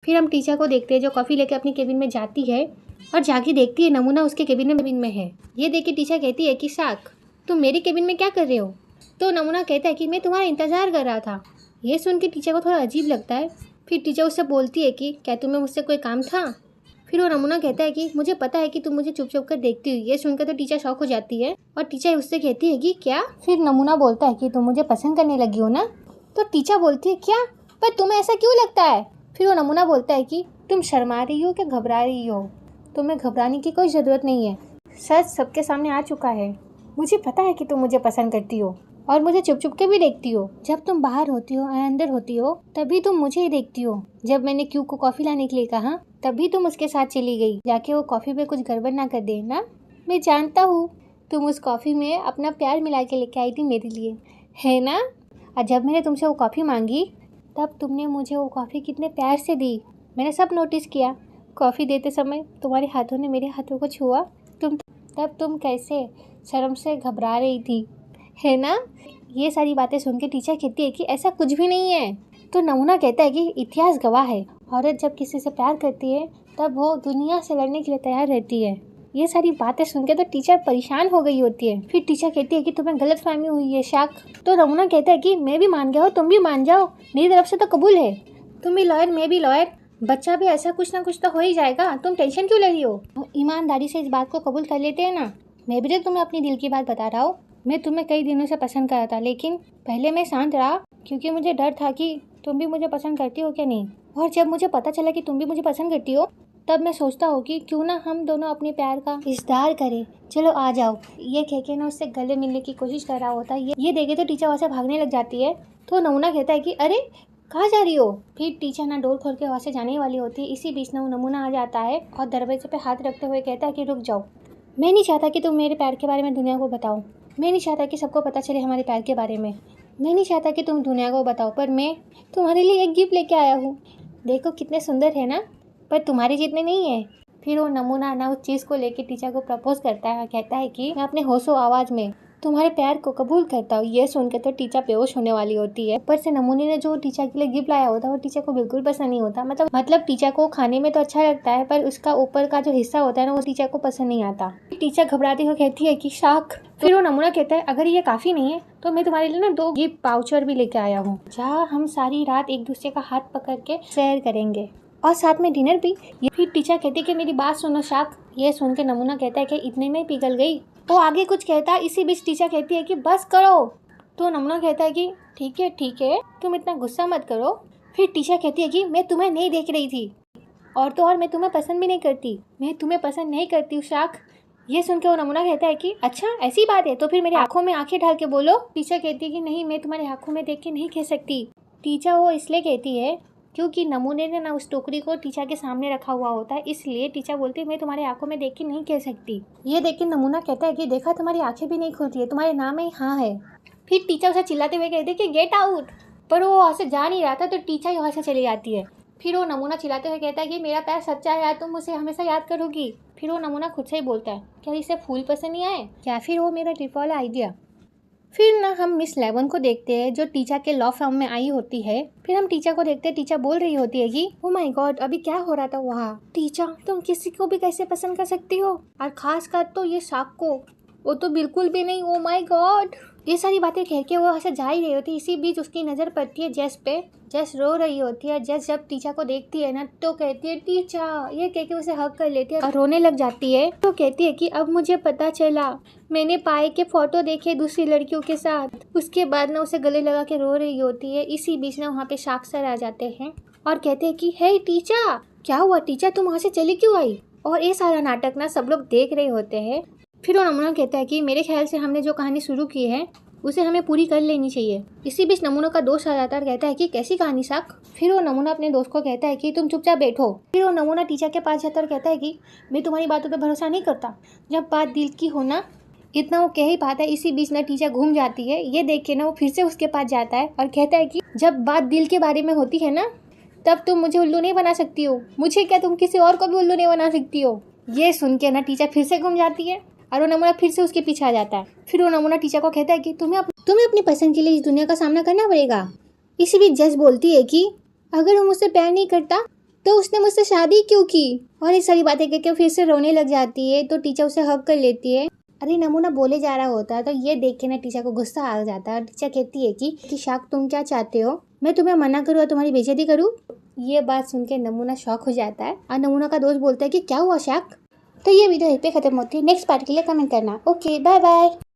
फिर हम टीचर को देखते हैं जो कॉफ़ी लेकर अपनी केबिन में जाती है और जाके देखती है नमूना उसके केबिन में है। ये देख के टीचर कहती है कि शाक तुम मेरी केबिन में क्या कर रहे हो? तो नमूना कहता है कि मैं तुम्हारा इंतज़ार कर रहा था। ये सुन के टीचर को थोड़ा अजीब लगता है। फिर टीचर उससे बोलती है कि क्या तुम्हें मुझसे कोई काम था? फिर वो नमूना कहता है कि मुझे पता है कि तुम मुझे चुप कर देखती हुई। ये सुनकर तो टीचर शॉक हो जाती है और टीचर उससे कहती है कि क्या? फिर नमूना बोलता है कि तुम मुझे पसंद करने लगी हो ना? तो टीचर बोलती है क्या? पर तुम्हें ऐसा क्यों लगता है? फिर वो नमूना बोलता है कि तुम शर्मा रही हो क्या घबरा रही हो? तुम्हें घबराने की कोई ज़रूरत नहीं है। सच सबके सामने आ चुका है। मुझे पता है कि तुम मुझे पसंद करती हो और मुझे चुप के भी देखती हो। जब तुम बाहर होती हो और अंदर होती हो तभी तुम मुझे ही देखती हो। जब मैंने क्यू को कॉफ़ी लाने के लिए कहा तभी तुम उसके साथ चली गई, जाके वो कॉफ़ी में कुछ गड़बड़ ना कर दे ना। मैं जानता हूँ तुम उस कॉफ़ी में अपना प्यार मिला के लेके आई थी मेरे लिए, है ना? और जब मैंने तुमसे वो कॉफ़ी मांगी तब तुमने मुझे वो कॉफ़ी कितने प्यार से दी। मैंने सब नोटिस किया। कॉफ़ी देते समय तुम्हारे हाथों ने मेरे हाथों को छुआ। तब तुम कैसे शर्म से घबरा रही थी, है ना? ये सारी बातें सुन के टीचर कहती है कि ऐसा कुछ भी नहीं है। तो नमूना कहता है कि इतिहास गवाह है, औरत जब किसी से प्यार करती है तब वो दुनिया से लड़ने के लिए तैयार रहती है। ये सारी बातें सुन के तो टीचर परेशान हो गई होती है। फिर टीचर कहती है कि तुम्हें गलतफहमी हुई है शाक। तो नमूना कहता है कि मैं भी मान गया हूँ, तुम भी मान जाओ, मेरी तरफ से तो कबूल है। तुम भी लॉयर, मैं भी लॉयर, बच्चा भी ऐसा कुछ ना कुछ तो हो ही जाएगा। तुम टेंशन क्यों ले रही हो? ईमानदारी से इस बात को कबूल कर लेते हैं ना। मैं भी तो तुम्हें अपनी दिल की बात बता रहा हूँ। मैं तुम्हें कई दिनों से पसंद कर रहा था, लेकिन पहले मैं शांत रहा क्योंकि मुझे डर था कि तुम भी मुझे पसंद करती हो क्या नहीं। और जब मुझे पता चला कि तुम भी मुझे पसंद करती हो तब मैं सोचता हूँ कि क्यों ना हम दोनों अपने प्यार का इज़हार करें। चलो आ जाओ। ये कह के ना उससे गले मिलने की कोशिश कर रहा होता है। ये देखे तो टीचर वहाँ से भागने लग जाती है। तो नमूना कहता है कि अरे कहाँ जा रही हो? फिर टीचर ना डोर खोल के वहाँ से जाने वाली होती है। इसी बीच ना वो नमूना आ जाता है और दरवाजे पे हाथ रखते हुए कहता है कि रुक जाओ, मैं नहीं चाहता कि तुम मेरे प्यार के बारे में दुनिया को बताओ। मैं नहीं चाहता कि सबको पता चले हमारे प्यार के बारे में। मैं नहीं चाहता कि तुम दुनिया को बताओ, पर मैं तुम्हारे लिए एक गिफ्ट लेके आया हूँ। देखो कितने सुंदर है ना, पर तुम्हारे जितने नहीं है। फिर वो नमूना ना उस चीज़ को लेके टीचर को प्रपोज करता है और कहता है कि मैं अपने होशो आवाज़ में तुम्हारे प्यार को कबूल करता हूँ। ये सुनकर तो टीचर बेहोश होने वाली होती है। ऊपर से नमूने ने जो टीचर के लिए गिफ्ट लाया होता है वो टीचर को बिल्कुल पसंद नहीं होता। मतलब टीचर को खाने में तो अच्छा लगता है, पर उसका ऊपर का जो हिस्सा होता है ना वो टीचर को पसंद नहीं आता। टीचर घबराती हुई कहती है कि शाक। फिर वो नमूना कहता है अगर ये काफ़ी नहीं है तो मैं तुम्हारे लिए ना 2 गिफ्ट पाउचर भी लेके आया हूँ, जहाँ हम सारी रात एक दूसरे का हाथ पकड़ के शेयर करेंगे और साथ में डिनर भी। फिर टीचर कहती है कि मेरी बात सुनो शाक। ये सुन के नमूना कहता है कि इतने में पिघल गई। वो आगे कुछ कहता है, इसी बीच टीचर कहती है कि बस करो। तो नमूना कहता है कि ठीक है तुम इतना गुस्सा मत करो। फिर टीचर कहती है कि मैं तुम्हें नहीं देख रही थी, और तो और मैं तुम्हें पसंद भी नहीं करती। मैं तुम्हें पसंद नहीं करती हूँ शाक। ये सुन के वो नमूना कहता है कि अच्छा ऐसी बात है तो फिर मेरी आंखों में आंखें डाल के बोलो। टीचर कहती है कि नहीं, मैं तुम्हारी आंखों में देख के नहीं कह सकती। टीचर वो इसलिए कहती है क्योंकि नमूने ने ना उस टोकरी को टीचर के सामने रखा हुआ होता है, इसलिए टीचर बोलती है मैं तुम्हारी आंखों में देख के नहीं कह सकती। ये देख के नमूना कहता है कि देखा तुम्हारी आंखें भी नहीं खुलती है, तुम्हारे नाम में हाँ है। फिर टीचर उसे चिल्लाते हुए कहते कि गेट आउट, पर वो वहाँ से जा नहीं रहा था तो टीचर वहाँ से चली जाती है। फिर वो नमूना चिल्लाते हुए कहता है कि मेरा प्यार सच्चा है यार, तुम मुझे हमेशा याद करोगी। फिर वो नमूना खुद से ही बोलता है क्या इसे फूल पसंद नहीं आए, या फिर वो मेरा ट्रिप वाला आइडिया। फिर ना हम मिस लेवन को देखते हैं जो टीचर के लॉ फर्म में आई होती है। फिर हम टीचर को देखते हैं, टीचर बोल रही होती है कि ओह माय गॉड अभी क्या हो रहा था वहाँ। टीचर तुम किसी को भी कैसे पसंद कर सकती हो, और खास कर तो ये शाक को, वो तो बिल्कुल भी नहीं। Oh my God. ये सारी बातें कह के वो ऐसे जा ही रही होती है। इसी बीच उसकी नज़र पड़ती है जेस पे। जेस रो रही होती है। जेस जब टीचर को देखती है ना तो कहती है टीचर, ये कह के उसे हक कर लेती है और रोने लग जाती है। तो कहती है कि अब मुझे पता चला, मैंने पाए के फोटो देखे दूसरी लड़कियों के साथ। उसके बाद ना उसे गले लगा के रो रही होती है। इसी बीच ना वहाँ पे शाक सर आ जाते हैं और कहते हैं कि हे टीचर, क्या हुआ टीचर, तुम वहाँ से चली क्यों आई? और ये सारा नाटक ना सब लोग देख रहे होते हैं। फिर वो नमूना कहता है कि मेरे ख्याल से हमने जो कहानी शुरू की है उसे हमें पूरी कर लेनी चाहिए। इसी बीच नमूना का दोस्त आ जाता है और कहता है कि कैसी कहानी शाक। फिर वो नमूना अपने दोस्त को कहता है कि तुम चुपचाप बैठो। फिर वो नमूना टीचर के पास जाता है और कहता है कि मैं तुम्हारी बातों पे भरोसा नहीं करता, जब बात दिल की हो ना। इतना वो कह ही पाता है। इसी बीच ना टीचर घूम जाती है। ये देख के ना वो फिर से उसके पास जाता है और कहता है कि जब बात दिल के बारे में होती है ना तब तुम मुझे उल्लू नहीं बना सकती हो। मुझे क्या, तुम किसी और को भी उल्लू नहीं बना सकती हो। ये सुन के ना टीचर फिर से घूम जाती है और वो नमूना फिर से उसके पीछे आ जाता है। फिर वो नमूना टीचर को कहता है कि तुम्हें अपनी पसंद के लिए इस दुनिया का सामना करना पड़ेगा। इसी बीच जज बोलती है कि अगर वो मुझसे प्यार नहीं करता तो उसने मुझसे शादी क्यों की? और ये सारी बातें करके फिर से रोने लग जाती है। तो टीचर उसे हग कर लेती है। अरे नमूना बोले जा रहा होता है तो ये देख के ना टीचर को गुस्सा आ जाता है। टीचर कहती है कि शाक तुम क्या चाहते हो, मैं तुम्हें मना करूँ और तुम्हारी बेइज्जती करूँ? ये बात सुन के नमूना शॉक हो जाता है और नमूना का दोस्त बोलता है कि क्या हुआ शाक? तो ये वीडियो यहीं पे खत्म होती है। नेक्स्ट पार्ट के लिए कमेंट करना। Okay bye bye.